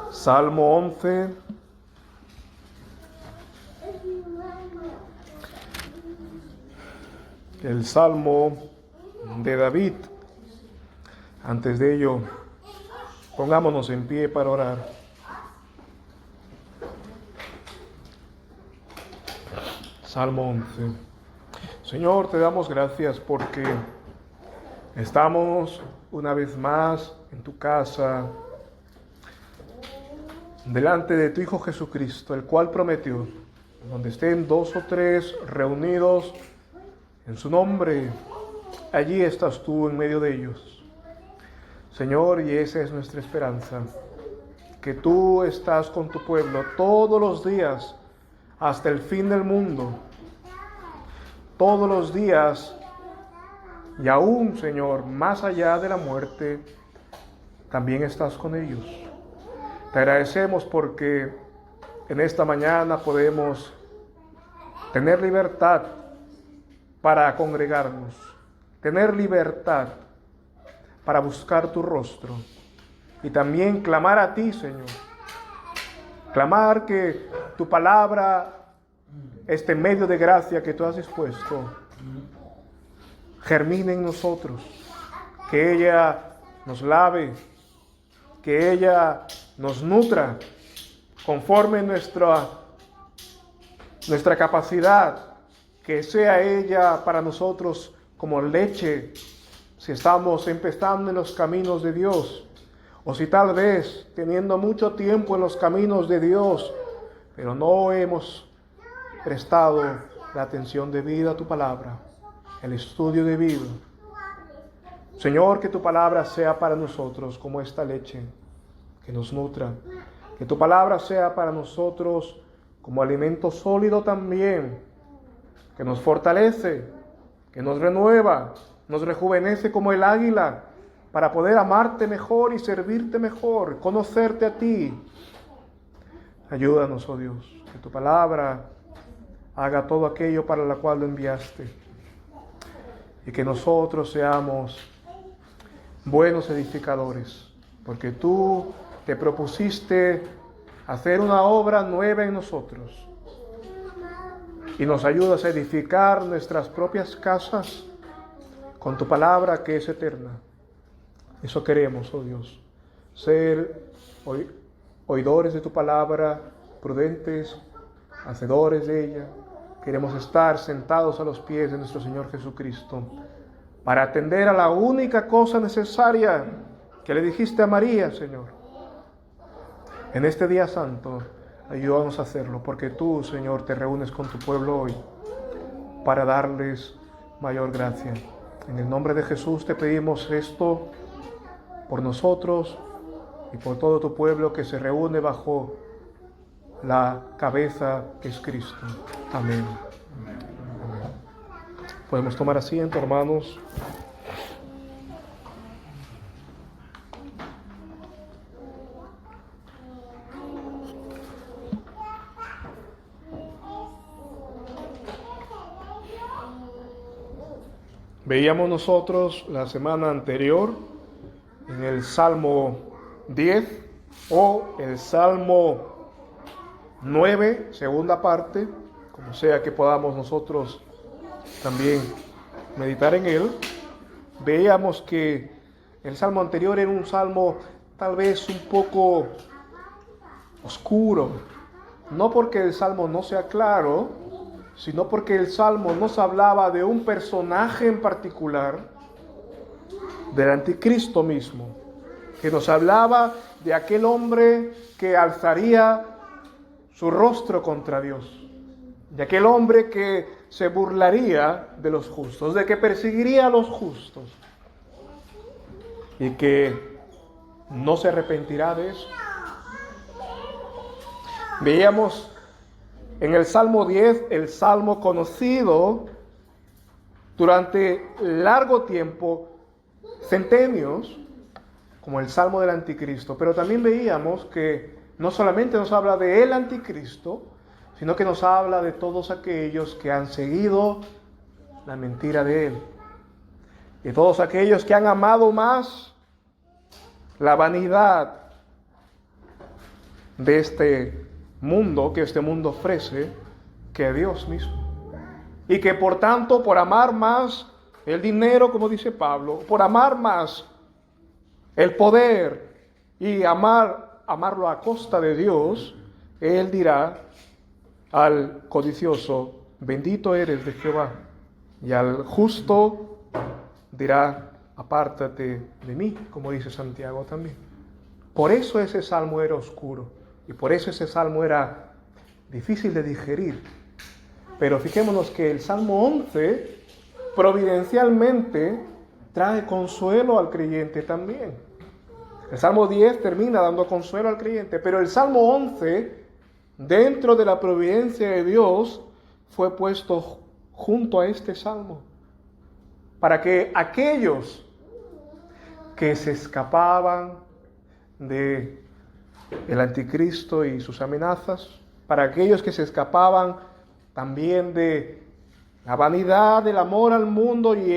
Salmo 11. El Salmo de David. Antes de ello, pongámonos en pie para orar. Salmo 11. Señor, te damos gracias porque estamos una vez más en tu casa, delante de tu Hijo Jesucristo, el cual prometió, donde estén 2 o 3 reunidos en su nombre, allí estás tú en medio de ellos. Señor, y esa es nuestra esperanza, que tú estás con tu pueblo todos los días hasta el fin del mundo. Todos los días, y aún, Señor, más allá de la muerte, también estás con ellos. Te agradecemos porque en esta mañana podemos tener libertad para congregarnos, tener libertad para buscar tu rostro y también clamar a ti, Señor. Clamar que tu palabra, este medio de gracia que tú has dispuesto, germine en nosotros, que ella nos lave, que ella nos nutra conforme nuestra capacidad, que sea ella para nosotros como leche, si estamos empezando en los caminos de Dios, o si tal vez teniendo mucho tiempo en los caminos de Dios, pero no hemos prestado la atención debida a tu palabra, el estudio debido. Señor, que tu palabra sea para nosotros como esta leche que nos nutra, que tu palabra sea para nosotros como alimento sólido también, que nos fortalece, que nos renueva, nos rejuvenece como el águila, para poder amarte mejor y servirte mejor, conocerte a ti. Ayúdanos, oh Dios, que tu palabra haga todo aquello para la cual lo enviaste, y que nosotros seamos buenos edificadores, porque tú te propusiste hacer una obra nueva en nosotros, y nos ayudas a edificar nuestras propias casas con tu palabra que es eterna. Eso queremos, oh Dios, ser oidores de tu palabra, prudentes, hacedores de ella. Queremos estar sentados a los pies de nuestro Señor Jesucristo para atender a la única cosa necesaria que le dijiste a María, Señor. En este día santo, ayúdanos a hacerlo, porque tú, Señor, te reúnes con tu pueblo hoy para darles mayor gracia. En el nombre de Jesús te pedimos esto por nosotros y por todo tu pueblo que se reúne bajo la cabeza que es Cristo. Amén. Amén. Podemos tomar asiento, hermanos. Veíamos nosotros la semana anterior en el Salmo 10 o el Salmo 9, segunda parte, como sea que podamos nosotros también meditar en él. Veíamos que el Salmo anterior era un salmo tal vez un poco oscuro, no porque el Salmo no sea claro, sino porque el Salmo nos hablaba de un personaje en particular, del anticristo mismo, que nos hablaba de aquel hombre que alzaría su rostro contra Dios, de aquel hombre que se burlaría de los justos, de que perseguiría a los justos y que no se arrepentirá de eso. Veíamos en el Salmo 10, el salmo conocido durante largo tiempo, centenios, como el Salmo del Anticristo. Pero también veíamos que no solamente nos habla de el Anticristo, sino que nos habla de todos aquellos que han seguido la mentira de él. De todos aquellos que han amado más la vanidad de este mundo que este mundo ofrece que Dios mismo. Y que por tanto, por amar más el dinero, como dice Pablo, por amar más el poder y amarlo a costa de Dios, él dirá al codicioso: bendito eres de Jehová. Y al justo dirá: apártate de mí, como dice Santiago también. Por eso ese salmo era oscuro y por eso ese salmo era difícil de digerir. Pero fijémonos que el Salmo 11 providencialmente trae consuelo al creyente también. El Salmo 10 termina dando consuelo al creyente, pero el Salmo 11, dentro de la providencia de Dios, fue puesto junto a este Salmo, para que aquellos que se escapaban de el anticristo y sus amenazas, para aquellos que se escapaban también de la vanidad, del amor al mundo y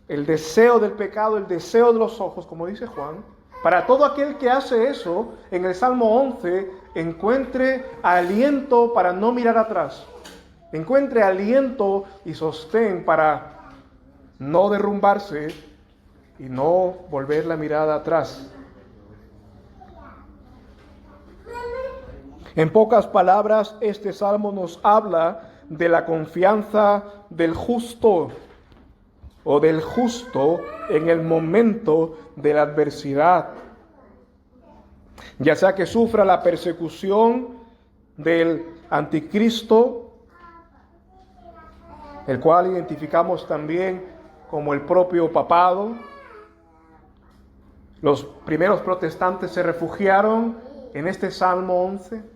el deseo del pecado, el deseo de los ojos, como dice Juan, para todo aquel que hace eso, en el Salmo 11, encuentre aliento para no mirar atrás, encuentre aliento y sostén para no derrumbarse y no volver la mirada atrás. En pocas palabras, este salmo nos habla de la confianza del justo o del justo en el momento de la adversidad. Ya sea que sufra la persecución del anticristo, el cual identificamos también como el propio papado. Los primeros protestantes se refugiaron en este Salmo 11.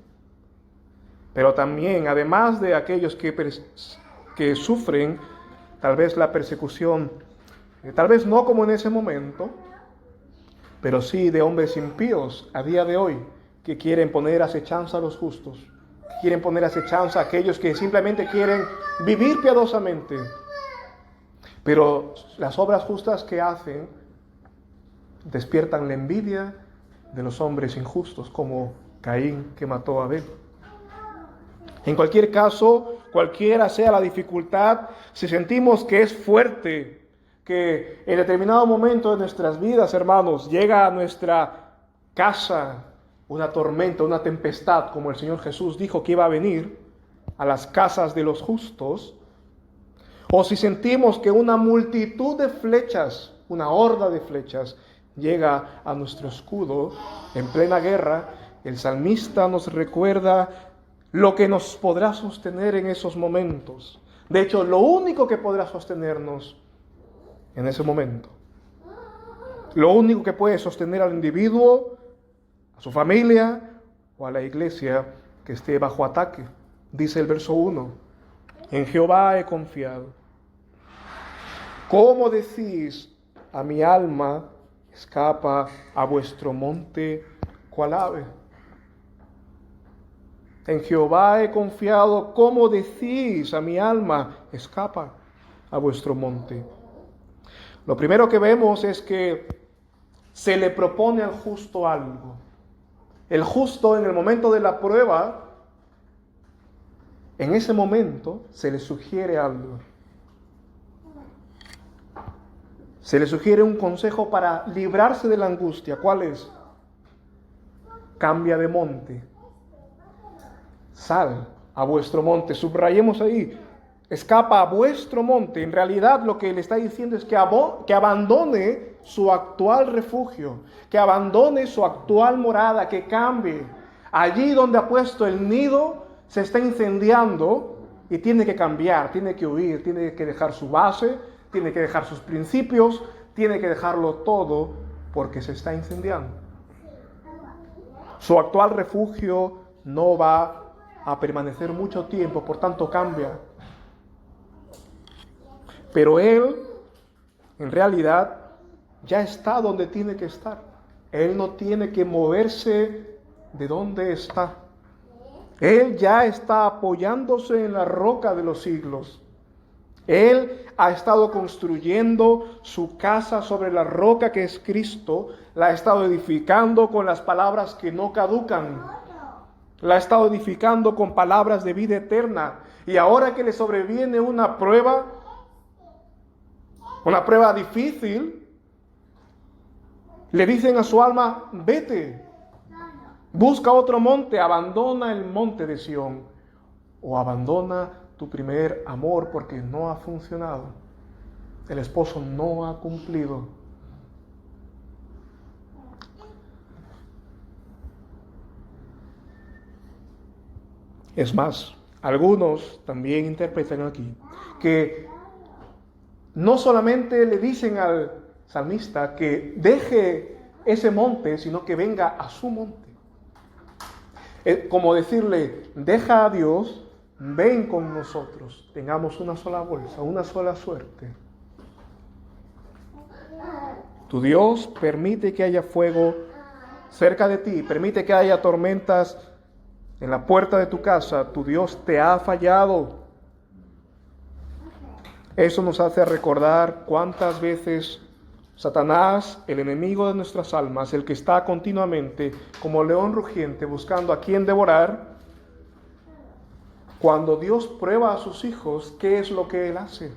Pero también, además de aquellos que sufren tal vez la persecución, tal vez no como en ese momento, pero sí de hombres impíos a día de hoy que quieren poner acechanza a los justos, que quieren poner acechanza a aquellos que simplemente quieren vivir piadosamente. Pero las obras justas que hacen despiertan la envidia de los hombres injustos, como Caín, que mató a Abel. En cualquier caso, cualquiera sea la dificultad, si sentimos que es fuerte, que en determinado momento de nuestras vidas, hermanos, llega a nuestra casa una tormenta, una tempestad, como el Señor Jesús dijo que iba a venir a las casas de los justos, o si sentimos que una multitud de flechas, una horda de flechas, llega a nuestro escudo en plena guerra, el salmista nos recuerda lo que nos podrá sostener en esos momentos. De hecho, lo único que podrá sostenernos en ese momento, lo único que puede sostener al individuo, a su familia o a la iglesia que esté bajo ataque. Dice el verso 1, en Jehová he confiado. ¿Cómo decís a mi alma, escapa a vuestro monte cual ave? En Jehová he confiado, ¿cómo decís a mi alma, escapa a vuestro monte? Lo primero que vemos es que se le propone al justo algo. El justo en el momento de la prueba, en ese momento se le sugiere algo. Se le sugiere un consejo para librarse de la angustia. ¿Cuál es? Cambia de monte. Sal a vuestro monte. Subrayemos ahí. Escapa a vuestro monte. En realidad lo que le está diciendo es que abandone su actual refugio, que abandone su actual morada, que cambie. Allí donde ha puesto el nido se está incendiando y tiene que cambiar, tiene que huir, tiene que dejar su base, tiene que dejar sus principios, tiene que dejarlo todo porque se está incendiando. Su actual refugio no va a permanecer mucho tiempo, por tanto cambia. Pero él, en realidad, ya está donde tiene que estar. Él no tiene que moverse de donde está. Él ya está apoyándose en la roca de los siglos. Él ha estado construyendo su casa sobre la roca que es Cristo, la ha estado edificando con las palabras que no caducan, La ha estado edificando con palabras de vida eterna. Y ahora que le sobreviene una prueba difícil, le dicen a su alma, vete, busca otro monte, abandona el monte de Sión, o abandona tu primer amor porque no ha funcionado. El esposo no ha cumplido. Es más, algunos también interpretan aquí que no solamente le dicen al salmista que deje ese monte, sino que venga a su monte. Como decirle, deja a Dios, ven con nosotros, tengamos una sola bolsa, una sola suerte. Tu Dios permite que haya fuego cerca de ti, permite que haya tormentas en la puerta de tu casa. Tu Dios te ha fallado. Eso nos hace recordar cuántas veces Satanás, el enemigo de nuestras almas, el que está continuamente como león rugiente buscando a quien devorar, cuando Dios prueba a sus hijos, ¿qué es lo que Él hace?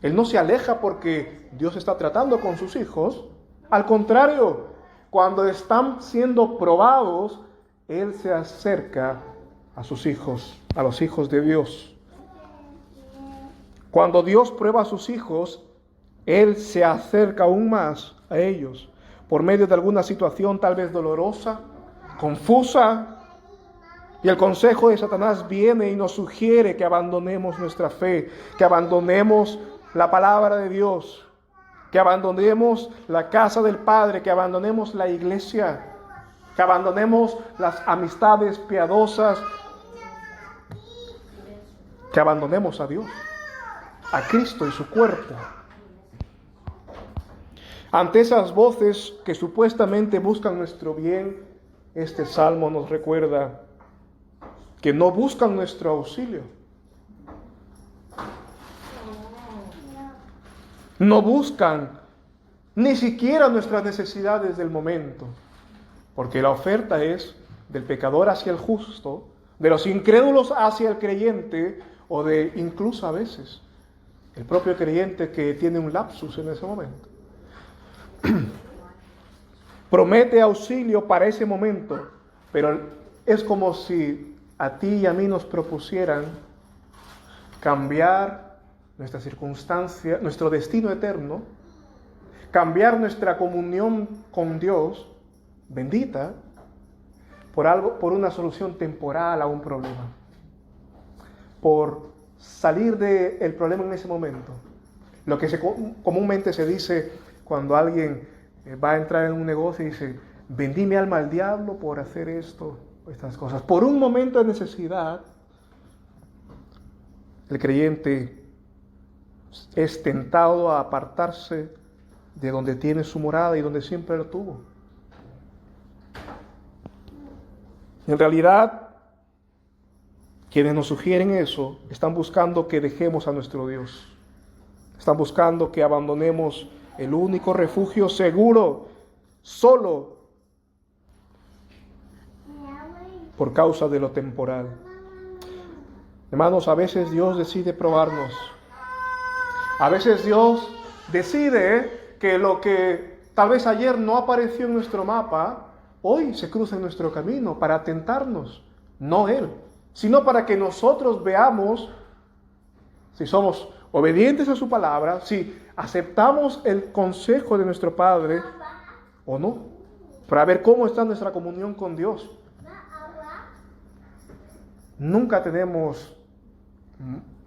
Él no se aleja porque Dios está tratando con sus hijos. Al contrario, cuando están siendo probados, Él se acerca a sus hijos, a los hijos de Dios. Cuando Dios prueba a sus hijos, Él se acerca aún más a ellos por medio de alguna situación tal vez dolorosa, confusa. Y el consejo de Satanás viene y nos sugiere que abandonemos nuestra fe, que abandonemos la palabra de Dios, que abandonemos la casa del Padre, que abandonemos la iglesia, que abandonemos las amistades piadosas, que abandonemos a Dios, a Cristo y su cuerpo. Ante esas voces que supuestamente buscan nuestro bien, este salmo nos recuerda que no buscan nuestro auxilio. No buscan ni siquiera nuestras necesidades del momento, porque la oferta es del pecador hacia el justo, de los incrédulos hacia el creyente, o de incluso a veces el propio creyente que tiene un lapsus en ese momento. Promete auxilio para ese momento, pero es como si a ti y a mí nos propusieran cambiar nuestra circunstancia, nuestro destino eterno, cambiar nuestra comunión con Dios, bendita, por una solución temporal a un problema, por salir del problema en ese momento. Lo que comúnmente se dice cuando alguien va a entrar en un negocio y dice, vendí mi alma al diablo por hacer esto, estas cosas. Por un momento de necesidad, el creyente es tentado a apartarse de donde tiene su morada y donde siempre lo tuvo. En realidad, quienes nos sugieren eso están buscando que dejemos a nuestro Dios. Están buscando que abandonemos el único refugio seguro, solo por causa de lo temporal. Hermanos, a veces Dios decide probarnos. A veces Dios decide que lo que tal vez ayer no apareció en nuestro mapa, hoy se cruza en nuestro camino para tentarnos. No Él, sino para que nosotros veamos si somos obedientes a su palabra, si aceptamos el consejo de nuestro Padre o no, para ver cómo está nuestra comunión con Dios. Nunca tenemos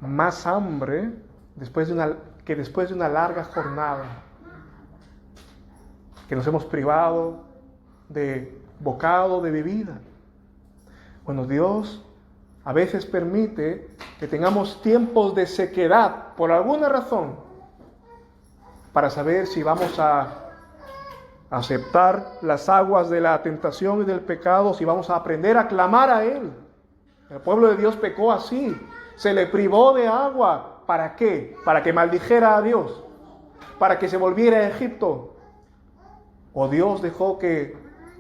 más hambre después de una larga jornada, que nos hemos privado de bocado de bebida. Bueno, Dios a veces permite que tengamos tiempos de sequedad por alguna razón para saber si vamos a aceptar las aguas de la tentación y del pecado, si vamos a aprender a clamar a Él. El pueblo de Dios pecó así, se le privó de agua. ¿Para qué? Para que maldijera a Dios, para que se volviera a Egipto. O Dios dejó que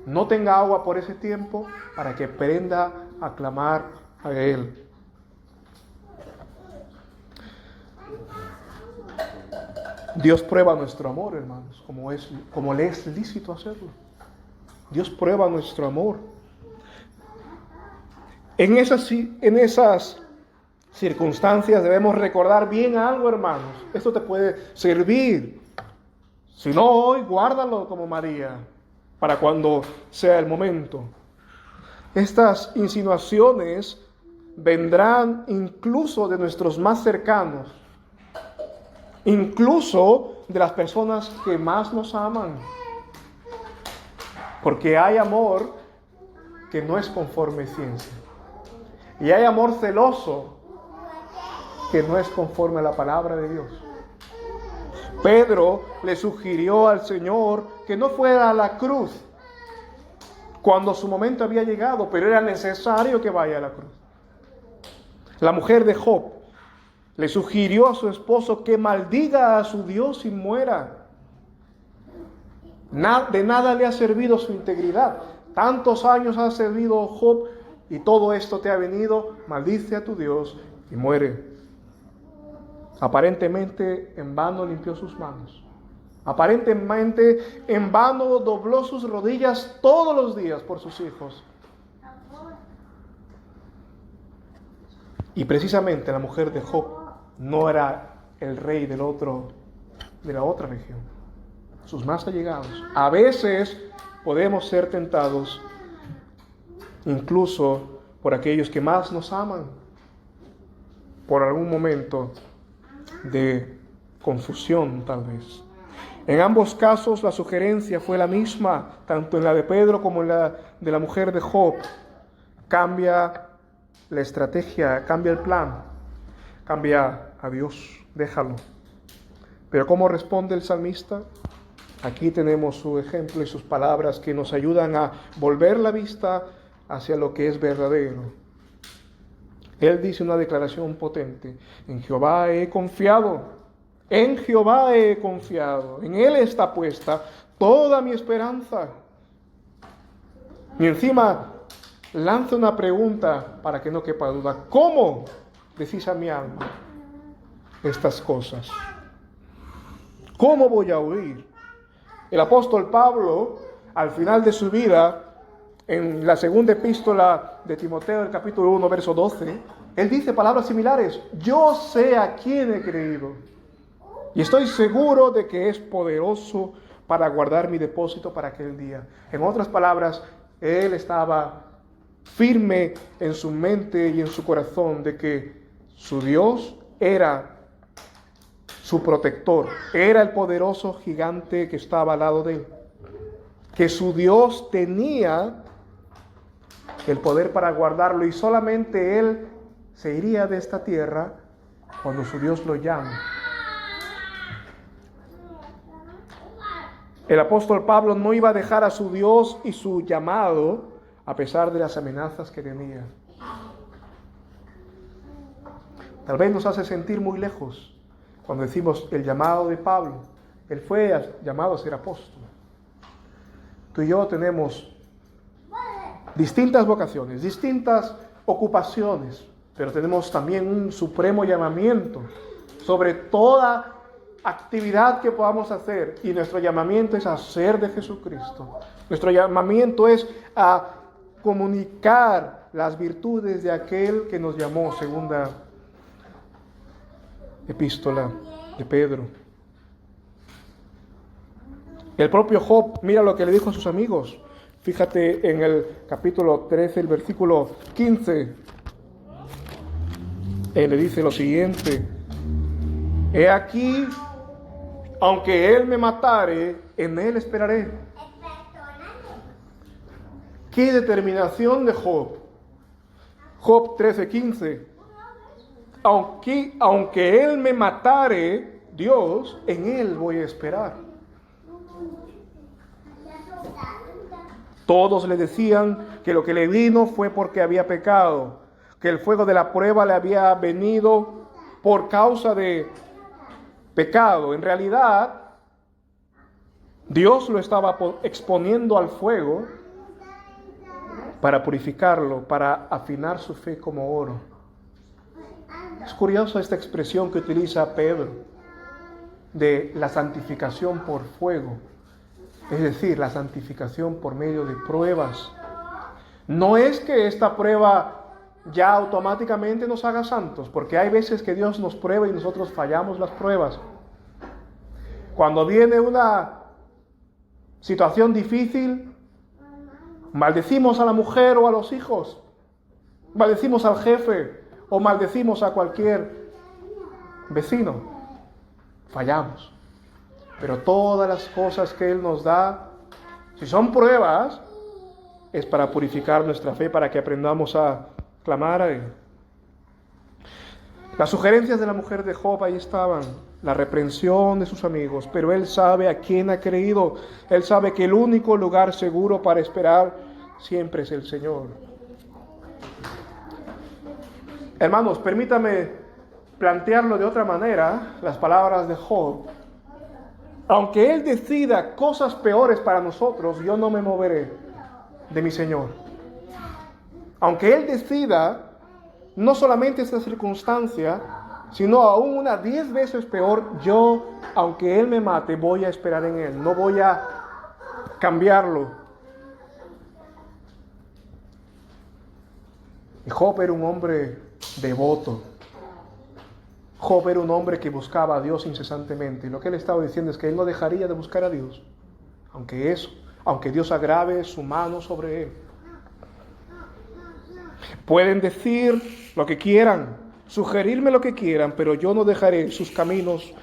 no tenga agua por ese tiempo, para que aprenda a clamar a Él. Dios prueba nuestro amor, hermanos, como le es lícito hacerlo. Dios prueba nuestro amor. En esas circunstancias debemos recordar bien algo, hermanos. Esto te puede servir. Si no hoy, guárdalo como María, para cuando sea el momento. Estas insinuaciones vendrán incluso de nuestros más cercanos, incluso de las personas que más nos aman. Porque hay amor que no es conforme ciencia. Y hay amor celoso que no es conforme a la palabra de Dios. Pedro le sugirió al Señor que no fuera a la cruz cuando su momento había llegado, pero era necesario que vaya a la cruz. La mujer de Job le sugirió a su esposo que maldiga a su Dios y muera. De nada le ha servido su integridad. Tantos años ha servido Job y todo esto te ha venido. Maldice a tu Dios y muere. Aparentemente en vano limpió sus manos. Aparentemente en vano dobló sus rodillas todos los días por sus hijos. Y precisamente la mujer de Job no era el rey de la otra región. Sus más allegados. A veces podemos ser tentados incluso por aquellos que más nos aman, por algún momento de confusión tal vez. En ambos casos la sugerencia fue la misma, tanto en la de Pedro como en la de la mujer de Job. Cambia la estrategia, cambia el plan, cambia a Dios, déjalo. Pero ¿cómo responde el salmista? Aquí tenemos su ejemplo y sus palabras que nos ayudan a volver la vista hacia lo que es verdadero. Él dice una declaración potente: en Jehová he confiado, en Jehová he confiado, en Él está puesta toda mi esperanza. Y encima lanza una pregunta para que no quepa duda: ¿cómo decís a mi alma estas cosas? ¿Cómo voy a huir? El apóstol Pablo, al final de su vida, en la segunda epístola de Timoteo, el capítulo 1, verso 12, él dice palabras similares: yo sé a quién he creído y estoy seguro de que es poderoso para guardar mi depósito para aquel día. En otras palabras, él estaba firme en su mente y en su corazón de que su Dios era su protector, era el poderoso gigante que estaba al lado de él, que su Dios tenía el poder para guardarlo y solamente él se iría de esta tierra cuando su Dios lo llame. El apóstol Pablo no iba a dejar a su Dios y su llamado a pesar de las amenazas que tenía. Tal vez nos hace sentir muy lejos cuando decimos el llamado de Pablo. Él fue llamado a ser apóstol. Tú y yo tenemos distintas vocaciones, distintas ocupaciones, pero tenemos también un supremo llamamiento sobre toda actividad que podamos hacer, y nuestro llamamiento es a ser de Jesucristo. Nuestro llamamiento es a comunicar las virtudes de aquel que nos llamó, segunda epístola de Pedro. El propio Job, mira lo que le dijo a sus amigos. Fíjate en el capítulo 13, el versículo 15. Él le dice lo siguiente: he aquí, aunque él me matare, en él esperaré. ¡Qué determinación de Job! Job 13:15. Aunque él me matare, Dios, en él voy a esperar. Todos le decían que lo que le vino fue porque había pecado, que el fuego de la prueba le había venido por causa de pecado. En realidad, Dios lo estaba exponiendo al fuego para purificarlo, para afinar su fe como oro. Es curiosa esta expresión que utiliza Pedro de la santificación por fuego, es decir, la santificación por medio de pruebas. No es que esta prueba ya automáticamente nos haga santos, porque hay veces que Dios nos prueba y nosotros fallamos las pruebas. Cuando viene una situación difícil, maldecimos a la mujer o a los hijos, maldecimos al jefe o maldecimos a cualquier vecino. Fallamos. Pero todas las cosas que Él nos da, si son pruebas, es para purificar nuestra fe, para que aprendamos a clamar a Él. Las sugerencias de la mujer de Job ahí estaban, la reprensión de sus amigos, pero él sabe a quién ha creído. Él sabe que el único lugar seguro para esperar siempre es el Señor. Hermanos, permítame plantearlo de otra manera, las palabras de Job. Aunque Él decida cosas peores para nosotros, yo no me moveré de mi Señor. Aunque Él decida no solamente esta circunstancia, sino aún una 10 veces peor, yo, aunque Él me mate, voy a esperar en Él. No voy a cambiarlo. Y Job era un hombre devoto. Job era un hombre que buscaba a Dios incesantemente. Y lo que él estaba diciendo es que él no dejaría de buscar a Dios, aunque Dios agrave su mano sobre él. Pueden decir lo que quieran, sugerirme lo que quieran, pero yo no dejaré sus caminos,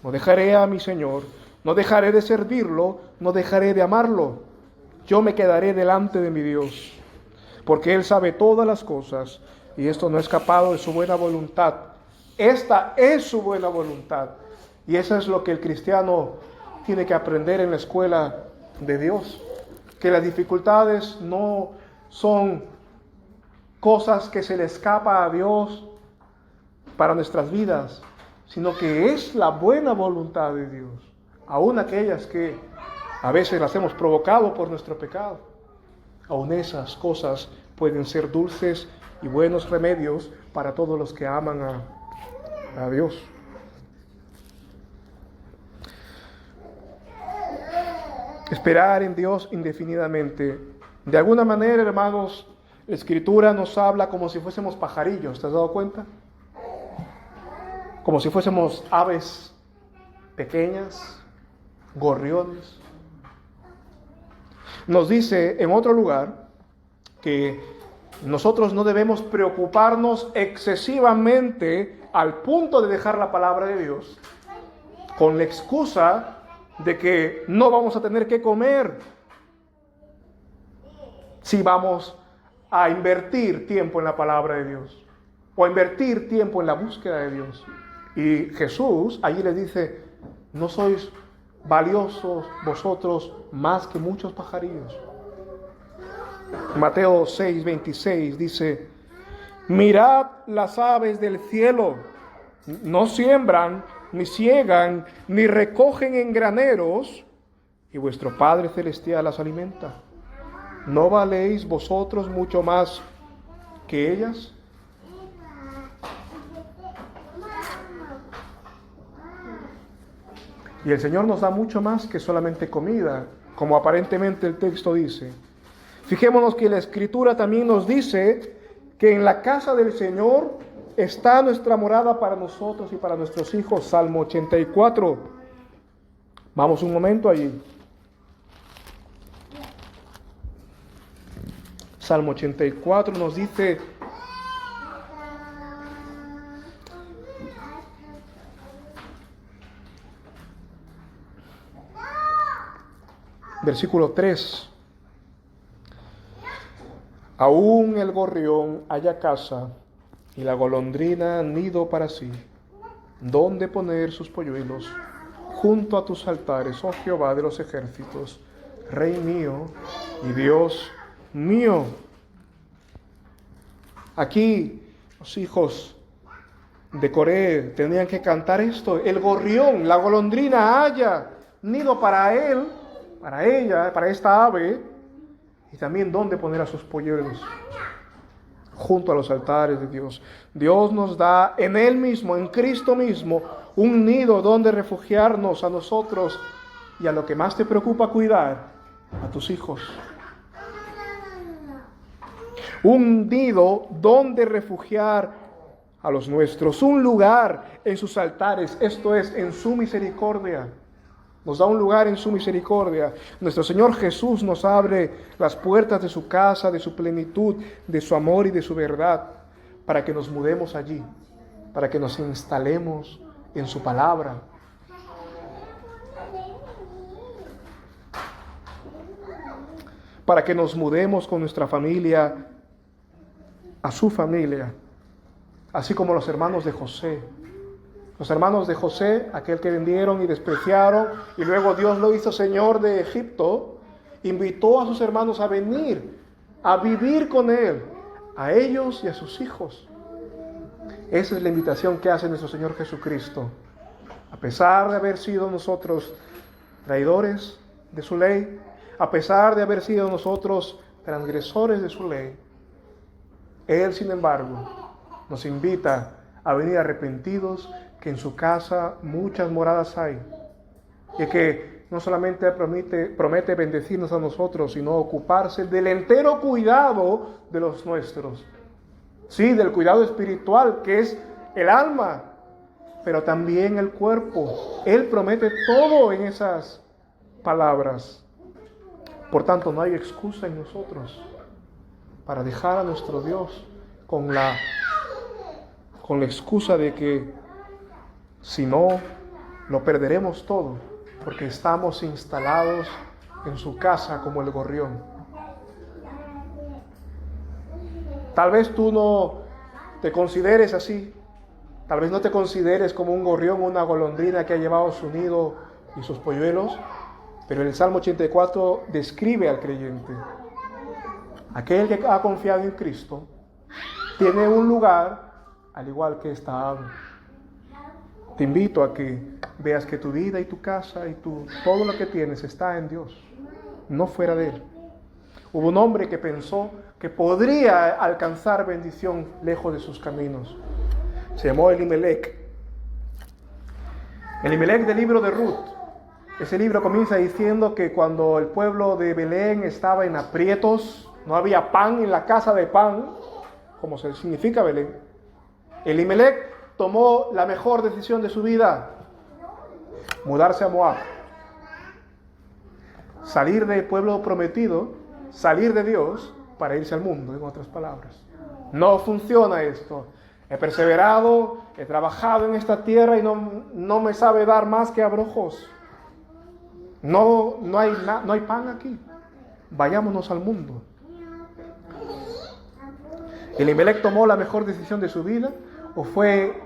no dejaré a mi Señor, no dejaré de servirlo, no dejaré de amarlo. Yo me quedaré delante de mi Dios, porque Él sabe todas las cosas y esto no ha escapado de su buena voluntad. Esta es su buena voluntad y eso es lo que el cristiano tiene que aprender en la escuela de Dios, que las dificultades no son cosas que se le escapa a Dios para nuestras vidas, sino que es la buena voluntad de Dios, aun aquellas que a veces las hemos provocado por nuestro pecado. Aun esas cosas pueden ser dulces y buenos remedios para todos los que aman a Dios. Esperar en Dios indefinidamente. De alguna manera, hermanos, la Escritura nos habla como si fuésemos pajarillos, ¿te has dado cuenta? Como si fuésemos aves pequeñas, gorriones. Nos dice en otro lugar que nosotros no debemos preocuparnos excesivamente al punto de dejar la palabra de Dios, con la excusa de que no vamos a tener que comer si vamos a invertir tiempo en la palabra de Dios o a invertir tiempo en la búsqueda de Dios. Y Jesús allí les dice: no sois valiosos vosotros más que muchos pajarillos. Mateo 6:26 dice: mirad las aves del cielo, no siembran, ni siegan, ni recogen en graneros, y vuestro Padre Celestial las alimenta. ¿No valéis vosotros mucho más que ellas? Y el Señor nos da mucho más que solamente comida, como aparentemente el texto dice. Fijémonos que la Escritura también nos dice que en la casa del Señor está nuestra morada para nosotros y para nuestros hijos. Salmo 84. Vamos un momento allí. Salmo 84 nos dice: versículo 3. Aún el gorrión halla casa y la golondrina nido para sí, donde poner sus polluelos, junto a tus altares, oh Jehová de los ejércitos, Rey mío y Dios mío. Aquí los hijos de Coré tenían que cantar esto: el gorrión, la golondrina halla nido para él, para ella, para esta ave, y también dónde poner a sus polluelos, junto a los altares de Dios. Dios nos da en Él mismo, en Cristo mismo, un nido donde refugiarnos a nosotros y a lo que más te preocupa cuidar, a tus hijos. Un nido donde refugiar a los nuestros, un lugar en sus altares, esto es, en su misericordia. Nos da un lugar en su misericordia. Nuestro Señor Jesús nos abre las puertas de su casa, de su plenitud, de su amor y de su verdad, para que nos mudemos allí, para que nos instalemos en su palabra. Para que nos mudemos con nuestra familia a su familia, así como los hermanos de José. Los hermanos de José, aquel que vendieron y despreciaron, y luego Dios lo hizo Señor de Egipto, invitó a sus hermanos a venir, a vivir con Él, a ellos y a sus hijos. Esa es la invitación que hace nuestro Señor Jesucristo. A pesar de haber sido nosotros traidores de su ley, a pesar de haber sido nosotros transgresores de su ley, Él, sin embargo, nos invita a venir arrepentidos, que en su casa muchas moradas hay, y que no solamente promete bendecirnos a nosotros, sino ocuparse del entero cuidado de los nuestros. Sí, del cuidado espiritual, que es el alma, pero también el cuerpo. Él promete todo en esas palabras. Por tanto, no hay excusa en nosotros para dejar a nuestro Dios con la excusa de que si no, lo perderemos todo, porque estamos instalados en su casa como el gorrión. Tal vez tú no te consideres así, tal vez no te consideres como un gorrión o una golondrina que ha llevado su nido y sus polluelos, pero el Salmo 84 describe al creyente. Aquel que ha confiado en Cristo tiene un lugar al igual que esta ave. Te invito a que veas que tu vida y tu casa y todo lo que tienes está en Dios, no fuera de Él. Hubo un hombre que pensó que podría alcanzar bendición lejos de sus caminos. Se llamó Elimelec. Elimelec del libro de Ruth. Ese libro comienza diciendo que cuando el pueblo de Belén estaba en aprietos, no había pan en la casa de pan, como se significa Belén, Elimelec tomó la mejor decisión de su vida: mudarse a Moab, salir del pueblo prometido, salir de Dios para irse al mundo, en otras palabras. No funciona esto. He perseverado, he trabajado en esta tierra y no me sabe dar más que abrojos. No hay pan aquí. Vayámonos al mundo. Elimelec tomó la mejor decisión de su vida, o fue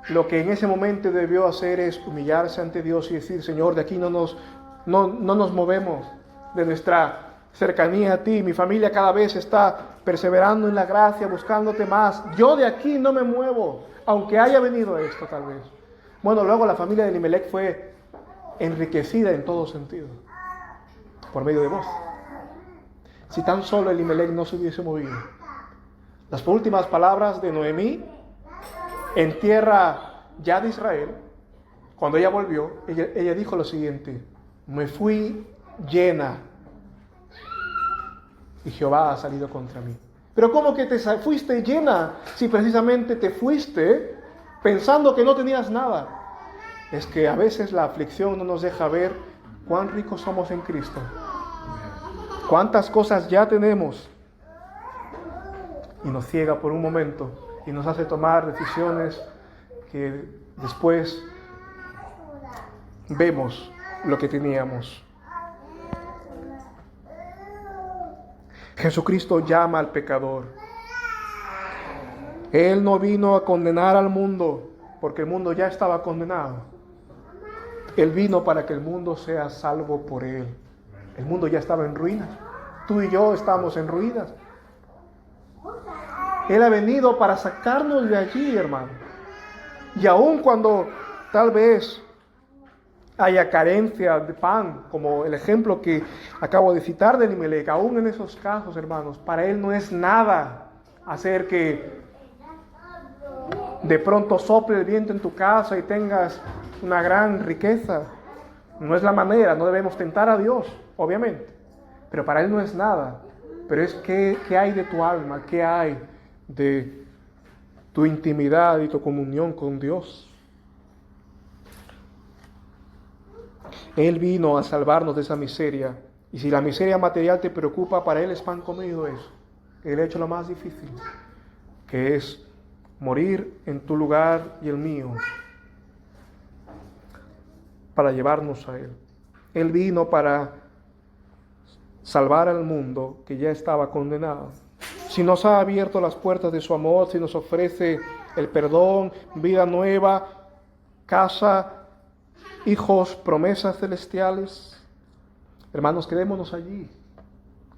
lo que en ese momento debió hacer es humillarse ante Dios y decir: Señor, de aquí no nos movemos de nuestra cercanía a ti. Mi familia cada vez está perseverando en la gracia, buscándote más. Yo de aquí no me muevo, aunque haya venido esto tal vez. Bueno, luego la familia de Elimelec fue enriquecida en todo sentido por medio de vos. Si tan solo Elimelec no se hubiese movido. Las últimas palabras de Noemí en tierra ya de Israel, cuando ella volvió, ella dijo lo siguiente: me fui llena y Jehová ha salido contra mí. Pero ¿cómo que te fuiste llena si precisamente te fuiste pensando que no tenías nada? Es que a veces la aflicción no nos deja ver cuán ricos somos en Cristo, cuántas cosas ya tenemos, y nos ciega por un momento y nos hace tomar decisiones que después vemos lo que teníamos. Jesucristo llama al pecador. Él no vino a condenar al mundo, porque el mundo ya estaba condenado. Él vino para que el mundo sea salvo por Él. El mundo ya estaba en ruinas. Tú y yo estamos en ruinas. Él ha venido para sacarnos de allí, hermano. Y aun cuando tal vez haya carencia de pan, como el ejemplo que acabo de citar de Elimelec, aún en esos casos, hermanos, para él no es nada hacer que de pronto sople el viento en tu casa y tengas una gran riqueza. No es la manera, no debemos tentar a Dios, obviamente, pero para él no es nada. Pero es qué hay de tu alma, qué hay de tu intimidad y tu comunión con Dios. Él vino a salvarnos de esa miseria. Y si la miseria material te preocupa, para Él es pan comido eso. Él ha hecho lo más difícil, que es morir en tu lugar y el mío, para llevarnos a Él. Él vino para salvar al mundo que ya estaba condenado. Si nos ha abierto las puertas de su amor, si nos ofrece el perdón, vida nueva, casa, hijos, promesas celestiales, hermanos, quedémonos allí,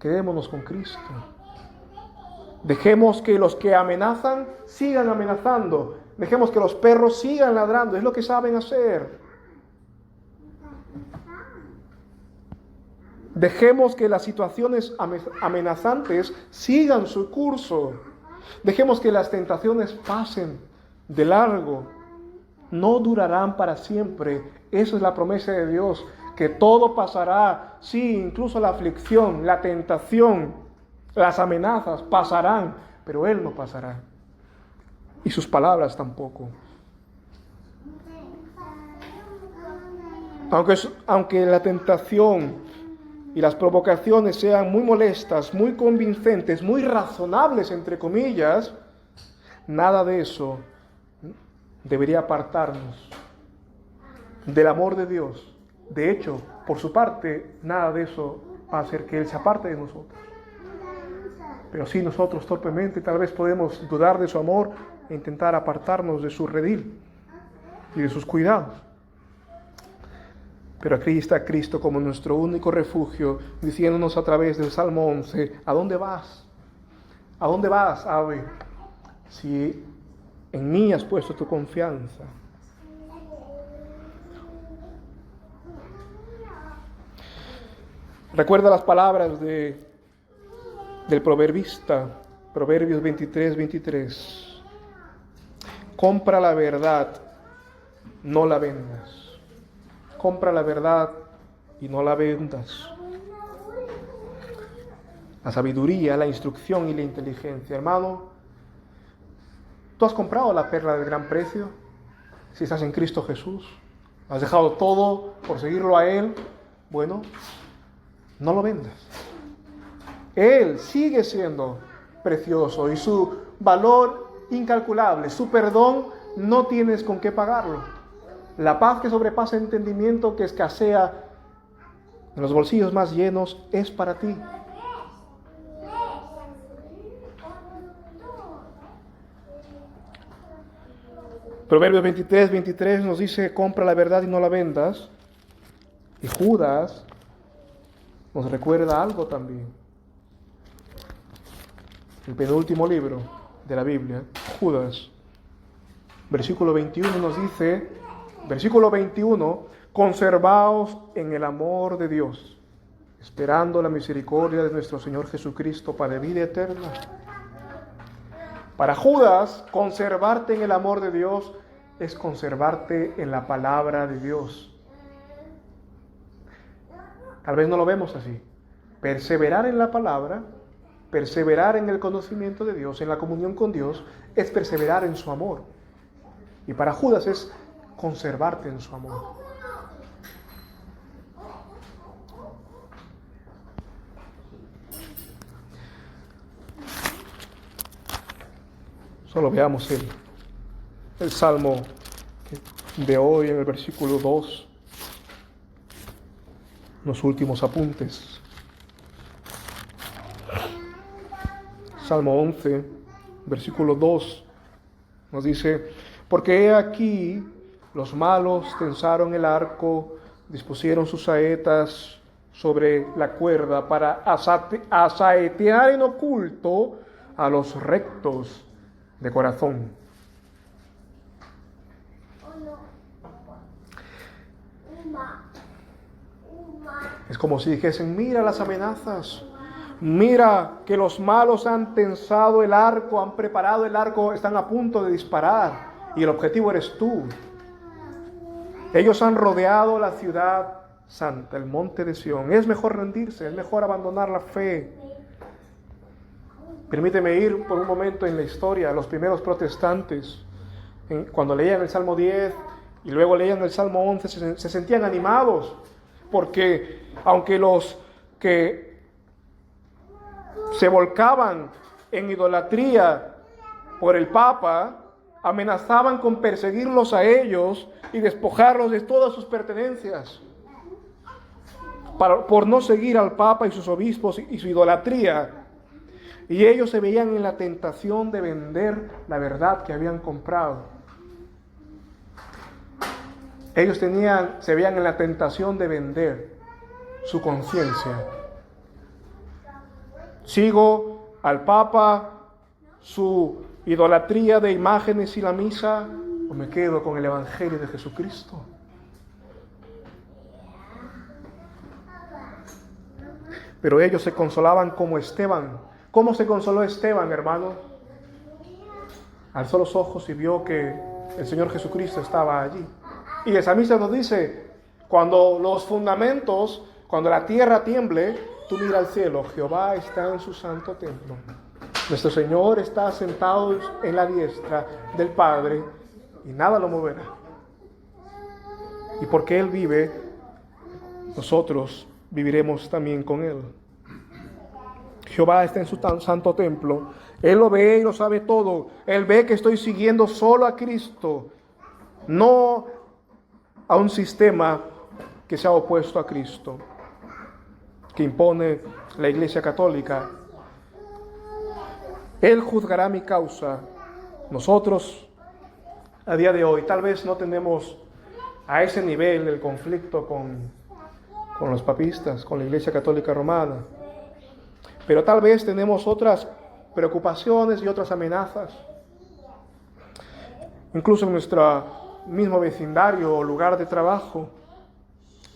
quedémonos con Cristo. Dejemos que los que amenazan sigan amenazando, dejemos que los perros sigan ladrando, es lo que saben hacer. Dejemos que las situaciones amenazantes sigan su curso. Dejemos que las tentaciones pasen de largo. No durarán para siempre. Esa es la promesa de Dios, que todo pasará. Sí, incluso la aflicción, la tentación, las amenazas pasarán, pero Él no pasará. Y sus palabras tampoco. Aunque la tentación y las provocaciones sean muy molestas, muy convincentes, muy razonables, entre comillas, nada de eso debería apartarnos del amor de Dios. De hecho, por su parte, nada de eso va a hacer que Él se aparte de nosotros. Pero sí, nosotros torpemente tal vez podemos dudar de su amor e intentar apartarnos de su redil y de sus cuidados. Pero aquí está Cristo como nuestro único refugio, diciéndonos a través del Salmo 11, ¿a dónde vas? ¿A dónde vas, ave? Si en mí has puesto tu confianza. Recuerda las palabras del proverbista, Proverbios 23:23. Compra la verdad, no la vendas. Compra la verdad y no la vendas. La sabiduría, la instrucción y la inteligencia. Hermano, ¿tú has comprado la perla del gran precio? Si estás en Cristo Jesús, has dejado todo por seguirlo a Él, bueno, no lo vendas. Él sigue siendo precioso y su valor incalculable. Su perdón no tienes con qué pagarlo. La paz que sobrepasa entendimiento, que escasea en los bolsillos más llenos, es para ti. Proverbios 23:23 nos dice, compra la verdad y no la vendas. Y Judas nos recuerda algo también. El penúltimo libro de la Biblia, Judas, versículo 21 nos dice, versículo 21, conservaos en el amor de Dios, esperando la misericordia de nuestro Señor Jesucristo para vida eterna. Para Judas, conservarte en el amor de Dios es conservarte en la palabra de Dios. Tal vez no lo vemos así. Perseverar en la palabra, perseverar en el conocimiento de Dios, en la comunión con Dios, es perseverar en su amor. Y para Judas es conservarte en su amor. Solo veamos el Salmo de hoy en el versículo 2, los últimos apuntes. Salmo 11, versículo 2, nos dice, porque he aquí los malos tensaron el arco, dispusieron sus saetas sobre la cuerda para asaetear en oculto a los rectos de corazón. Es como si dijesen, mira las amenazas, mira que los malos han tensado el arco, han preparado el arco, están a punto de disparar y el objetivo eres tú. Ellos han rodeado la ciudad santa, el monte de Sión. Es mejor rendirse, es mejor abandonar la fe. Permíteme ir por un momento en la historia. Los primeros protestantes, cuando leían el Salmo 10 y luego leían el Salmo 11, se sentían animados, porque aunque los que se volcaban en idolatría por el Papa amenazaban con perseguirlos a ellos y despojarlos de todas sus pertenencias por no seguir al Papa y sus obispos y su idolatría. Y ellos se veían en la tentación de vender la verdad que habían comprado. Ellos se veían en la tentación de vender su conciencia. Sigo al Papa, su idolatría de imágenes y la misa, o me quedo con el Evangelio de Jesucristo. Pero ellos se consolaban como Esteban. ¿Cómo se consoló Esteban, hermano? Alzó los ojos y vio que el Señor Jesucristo estaba allí. Y esa misa nos dice, cuando los fundamentos, cuando la tierra tiemble, tú mira al cielo, Jehová está en su santo templo. Nuestro Señor está sentado en la diestra del Padre y nada lo moverá. Y porque Él vive, nosotros viviremos también con Él. Jehová está en su santo templo. Él lo ve y lo sabe todo. Él ve que estoy siguiendo solo a Cristo, no a un sistema que se ha opuesto a Cristo, que impone la Iglesia Católica. Él juzgará mi causa. Nosotros, a día de hoy, tal vez no tenemos a ese nivel el conflicto con los papistas, con la Iglesia Católica Romana, pero tal vez tenemos otras preocupaciones y otras amenazas. Incluso en nuestro mismo vecindario o lugar de trabajo.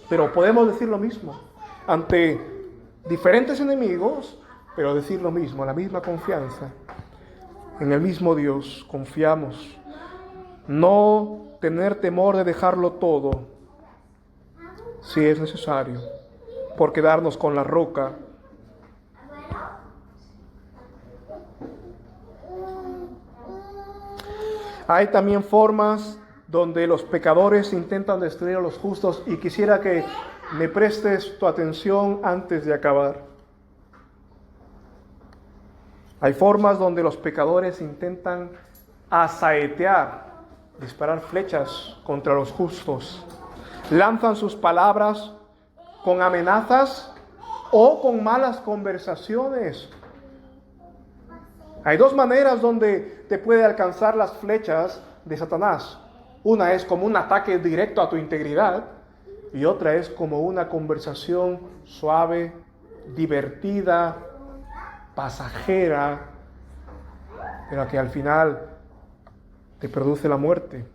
Pero podemos decir lo mismo. Ante diferentes enemigos, pero decir lo mismo, la misma confianza. En el mismo Dios confiamos. No tener temor de dejarlo todo, si es necesario, por quedarnos con la roca. Hay también formas donde los pecadores intentan destruir a los justos, y quisiera que me prestes tu atención antes de acabar. Hay formas donde los pecadores intentan asaetear, disparar flechas contra los justos. Lanzan sus palabras con amenazas o con malas conversaciones. Hay dos maneras donde te puede alcanzar las flechas de Satanás. Una es como un ataque directo a tu integridad y otra es como una conversación suave, divertida, pasajera, pero que al final te produce la muerte.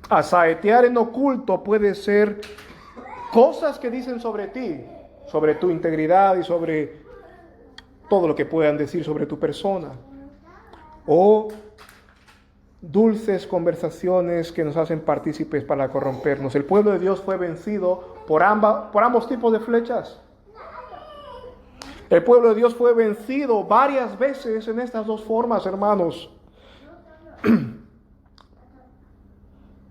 Asaetear en oculto puede ser cosas que dicen sobre ti, sobre tu integridad y sobre todo lo que puedan decir sobre tu persona, o dulces conversaciones que nos hacen partícipes para corrompernos. El pueblo de Dios fue vencido por ambos tipos de flechas. El pueblo de Dios fue vencido varias veces en estas dos formas, hermanos.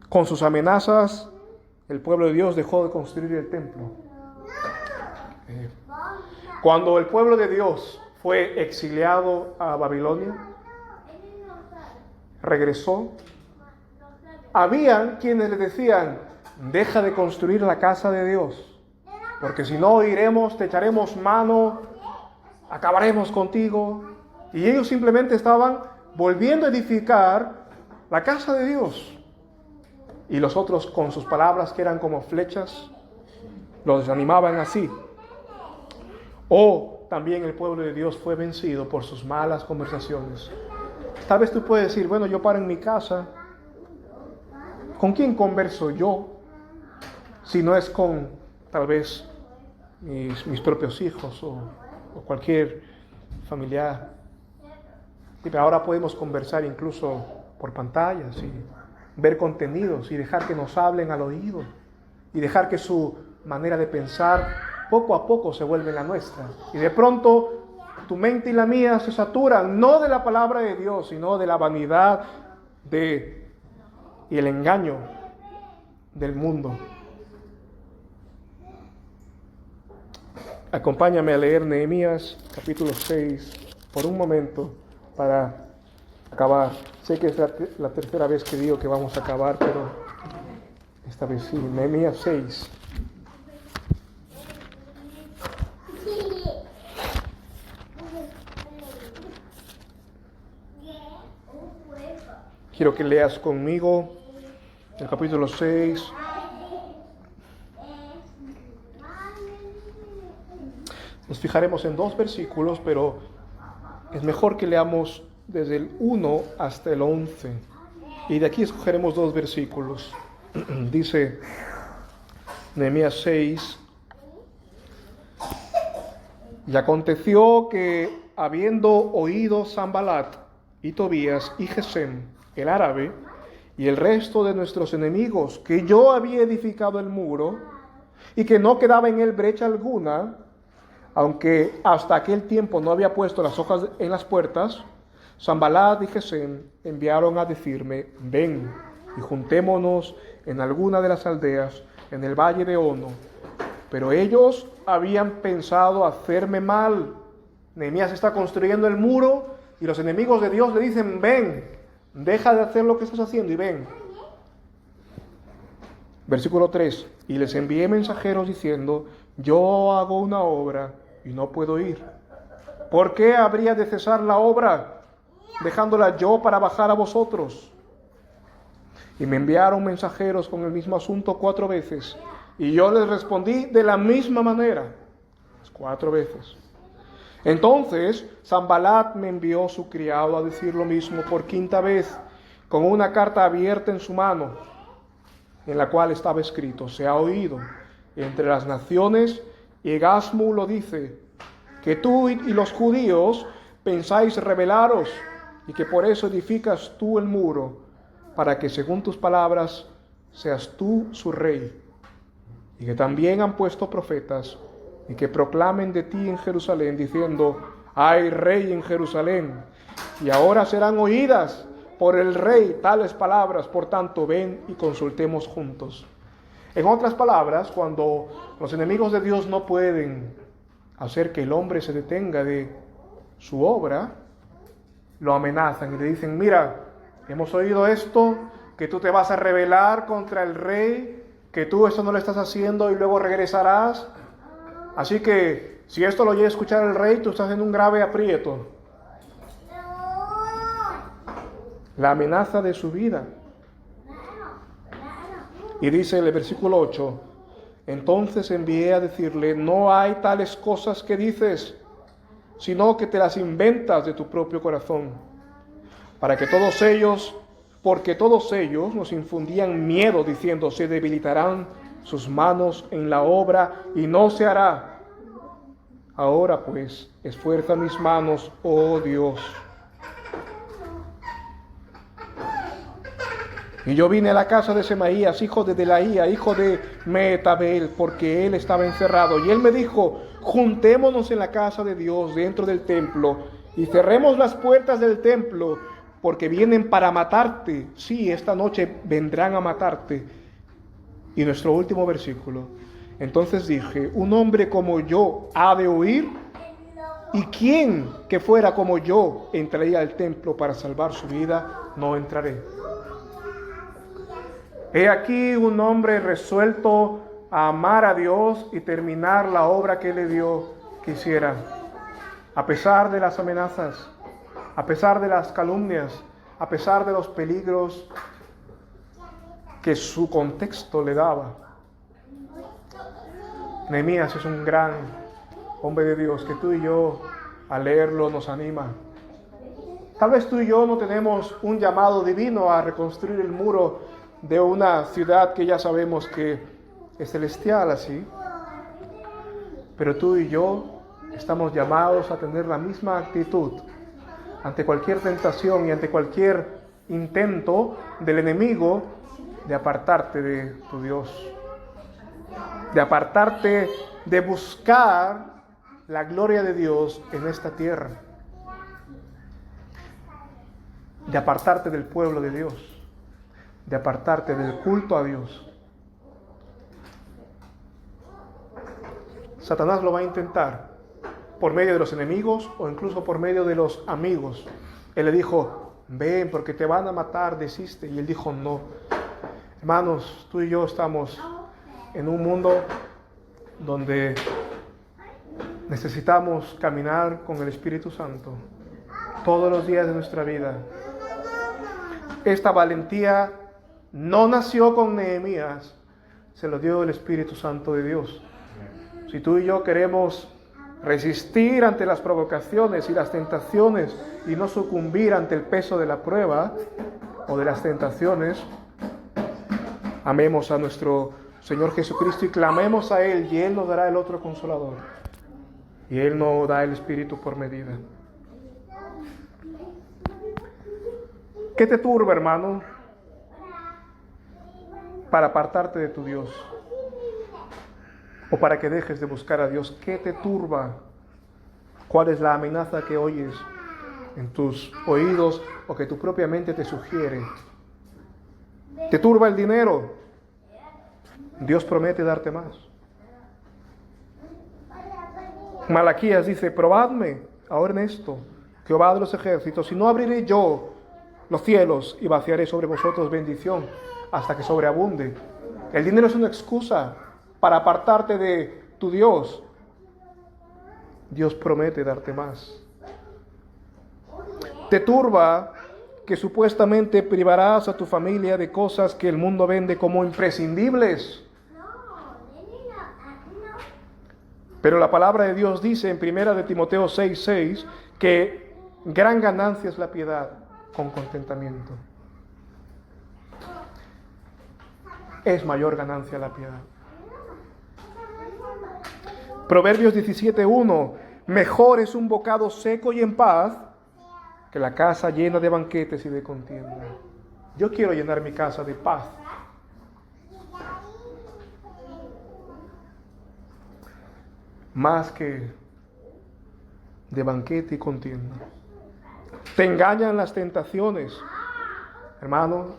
Con sus amenazas, el pueblo de Dios dejó de construir el templo. Cuando el pueblo de Dios fue exiliado a Babilonia, regresó, habían quienes le decían: deja de construir la casa de Dios, porque si no iremos, te echaremos mano, acabaremos contigo. Y ellos simplemente estaban volviendo a edificar la casa de Dios. Y los otros, con sus palabras que eran como flechas, los desanimaban así. O también el pueblo de Dios fue vencido por sus malas conversaciones. Tal vez tú puedes decir: bueno, yo paro en mi casa, ¿con quién converso yo? si no es con tal vez mis propios hijos o cualquier familiar. Y ahora podemos conversar incluso por pantallas y ver contenidos y dejar que nos hablen al oído y dejar que su manera de pensar poco a poco se vuelve la nuestra. Y de pronto tu mente y la mía se saturan no de la palabra de Dios, sino de la vanidad y el engaño del mundo. Acompáñame a leer Nehemías capítulo 6 por un momento para acabar. Sé que es la tercera vez que digo que vamos a acabar, pero esta vez sí. Nehemías 6. Quiero que leas conmigo el capítulo 6. Nos fijaremos en 2 versículos, pero es mejor que leamos desde el 1 hasta el 11. Y de aquí escogeremos 2 versículos. Dice Nehemías 6. Y aconteció que, habiendo oído Sanballat y Tobías y Gesem, el árabe, y el resto de nuestros enemigos, que yo había edificado el muro, y que no quedaba en él brecha alguna, aunque hasta aquel tiempo no había puesto las hojas en las puertas, Sanballat y Gesem enviaron a decirme: ven y juntémonos en alguna de las aldeas en el valle de Ono. Pero ellos habían pensado hacerme mal. Nehemías está construyendo el muro y los enemigos de Dios le dicen: ven, deja de hacer lo que estás haciendo y ven. Versículo 3. Y les envié mensajeros diciendo: yo hago una obra y no puedo ir. ¿Por qué habría de cesar la obra, dejándola yo para bajar a vosotros? Y me enviaron mensajeros con el mismo asunto 4 veces. Y yo les respondí de la misma manera, 4 veces. Entonces Sanballat me envió su criado a decir lo mismo por 5ª vez, con una carta abierta en su mano, en la cual estaba escrito: se ha oído entre las naciones, y Gasmu lo dice, que tú y los judíos pensáis rebelaros, y que por eso edificas tú el muro, para que según tus palabras seas tú su rey, y que también han puesto profetas, y que proclamen de ti en Jerusalén, diciendo: hay rey en Jerusalén. Y ahora serán oídas por el rey tales palabras, por tanto ven y consultemos juntos. En otras palabras, cuando los enemigos de Dios no pueden hacer que el hombre se detenga de su obra, lo amenazan y le dicen: mira, hemos oído esto, que tú te vas a rebelar contra el rey, que tú esto no lo estás haciendo y luego regresarás. Así que si esto lo llega a escuchar el rey, tú estás en un grave aprieto. La amenaza de su vida. Y dice el versículo 8: entonces envié a decirle: no hay tales cosas que dices, sino que te las inventas de tu propio corazón, porque todos ellos nos infundían miedo, diciendo: se debilitarán sus manos en la obra y no se hará. Ahora pues, esfuerza mis manos, oh Dios. Y yo vine a la casa de Semaías, hijo de Delaía, hijo de Mehetabel, porque él estaba encerrado. Y él me dijo: juntémonos en la casa de Dios, dentro del templo, y cerremos las puertas del templo, porque vienen para matarte. Sí, esta noche vendrán a matarte. Y nuestro último versículo: entonces dije: un hombre como yo ha de huir, y quién que fuera como yo entraría al templo para salvar su vida. No entraré. He aquí un hombre resuelto a amar a Dios y terminar la obra que le dio que hiciera, a pesar de las amenazas, a pesar de las calumnias, a pesar de los peligros que su contexto le daba. Nehemías es un gran hombre de Dios que tú y yo, al leerlo, nos anima. Tal vez tú y yo no tenemos un llamado divino a reconstruir el muro de una ciudad que ya sabemos que es celestial así, pero tú y yo estamos llamados a tener la misma actitud ante cualquier tentación y ante cualquier intento del enemigo de apartarte de tu Dios, de apartarte de buscar la gloria de Dios en esta tierra, de apartarte del pueblo de Dios, de apartarte del culto a Dios. Satanás lo va a intentar por medio de los enemigos o incluso por medio de los amigos. Él le dijo, ven porque te van a matar, desiste. Y él dijo, no. Hermanos, tú y yo estamos en un mundo donde necesitamos caminar con el Espíritu Santo todos los días de nuestra vida. Esta valentía no nació con Nehemías, se lo dio el Espíritu Santo de Dios. Si tú y yo queremos resistir ante las provocaciones y las tentaciones y no sucumbir ante el peso de la prueba o de las tentaciones, amemos a nuestro Señor Jesucristo y clamemos a Él, y Él nos dará el otro consolador. Y Él nos da el Espíritu por medida. ¿Qué te turba, hermano, para apartarte de tu Dios? O para que dejes de buscar a Dios. ¿Qué te turba? ¿Cuál es la amenaza que oyes en tus oídos o que tu propia mente te sugiere? ¿Te turba el dinero? Dios promete darte más. Malaquías dice, probadme ahora en esto, Jehová de los ejércitos, si no abriré yo los cielos y vaciaré sobre vosotros bendición hasta que sobreabunde. El dinero es una excusa para apartarte de tu Dios. Dios promete darte más. Te turba que supuestamente privarás a tu familia de cosas que el mundo vende como imprescindibles. Pero la palabra de Dios dice en 1 de Timoteo 6:6 que gran ganancia es la piedad con contentamiento. Es mayor ganancia la piedad. Proverbios 17:1, mejor es un bocado seco y en paz que la casa llena de banquetes y de contienda. Yo quiero llenar mi casa de paz. Más que de banquete y contienda. Te engañan las tentaciones. Hermano,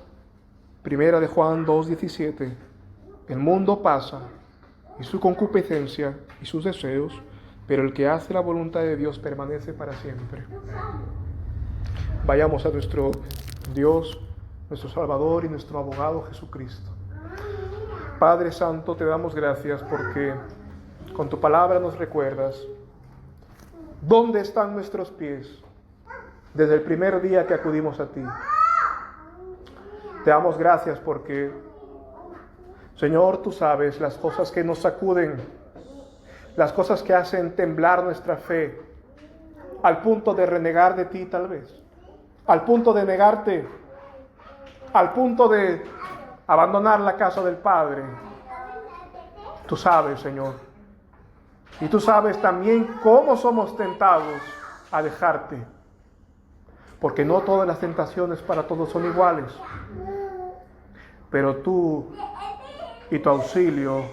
1 de Juan 2:17, el mundo pasa y su concupiscencia y sus deseos, pero el que hace la voluntad de Dios permanece para siempre. Vayamos a nuestro Dios, nuestro Salvador y nuestro abogado Jesucristo. Padre Santo, te damos gracias porque con tu palabra nos recuerdas dónde están nuestros pies desde el primer día que acudimos a ti. Te damos gracias porque, Señor, tú sabes las cosas que nos sacuden, las cosas que hacen temblar nuestra fe, al punto de renegar de ti tal vez, al punto de negarte, al punto de abandonar la casa del Padre. Tú sabes, Señor, y tú sabes también cómo somos tentados a dejarte, porque no todas las tentaciones para todos son iguales, pero tú y tu auxilio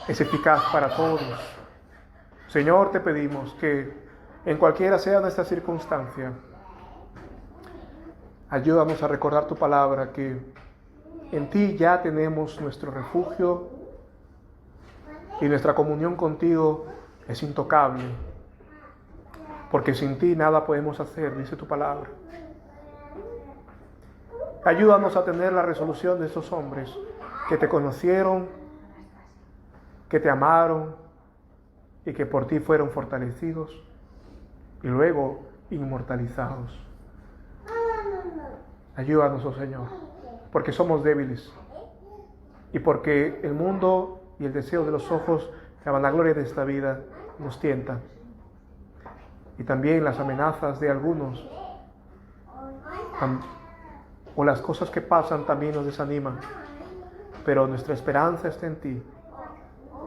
es eficaz para todos. Señor, te pedimos que en cualquiera sea nuestra circunstancia, ayúdanos a recordar tu palabra, que en ti ya tenemos nuestro refugio y nuestra comunión contigo es intocable, porque sin ti nada podemos hacer, dice tu palabra. Ayúdanos a tener la resolución de estos hombres que te conocieron, que te amaron y que por ti fueron fortalecidos y luego inmortalizados. Ayúdanos, oh Señor, porque somos débiles y porque el mundo y el deseo de los ojos, la vanagloria de esta vida nos tienta, y también las amenazas de algunos o las cosas que pasan también nos desaniman. pero nuestra esperanza está en ti.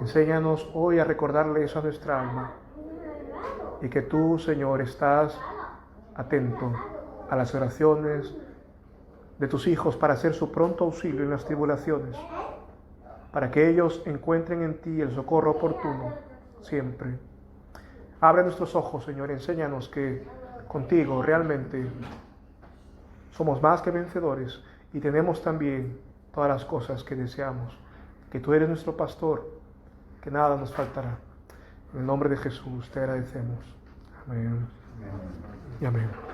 Enséñanos hoy a recordarle eso a nuestra alma, y que tú, Señor, estás atento a las oraciones de tus hijos para hacer su pronto auxilio en las tribulaciones, para que ellos encuentren en ti el socorro oportuno siempre. Abre nuestros ojos, Señor, enséñanos que contigo realmente somos más que vencedores y tenemos también todas las cosas que deseamos, que tú eres nuestro pastor, que nada nos faltará. En el nombre de Jesús te agradecemos. Amén. Y amén.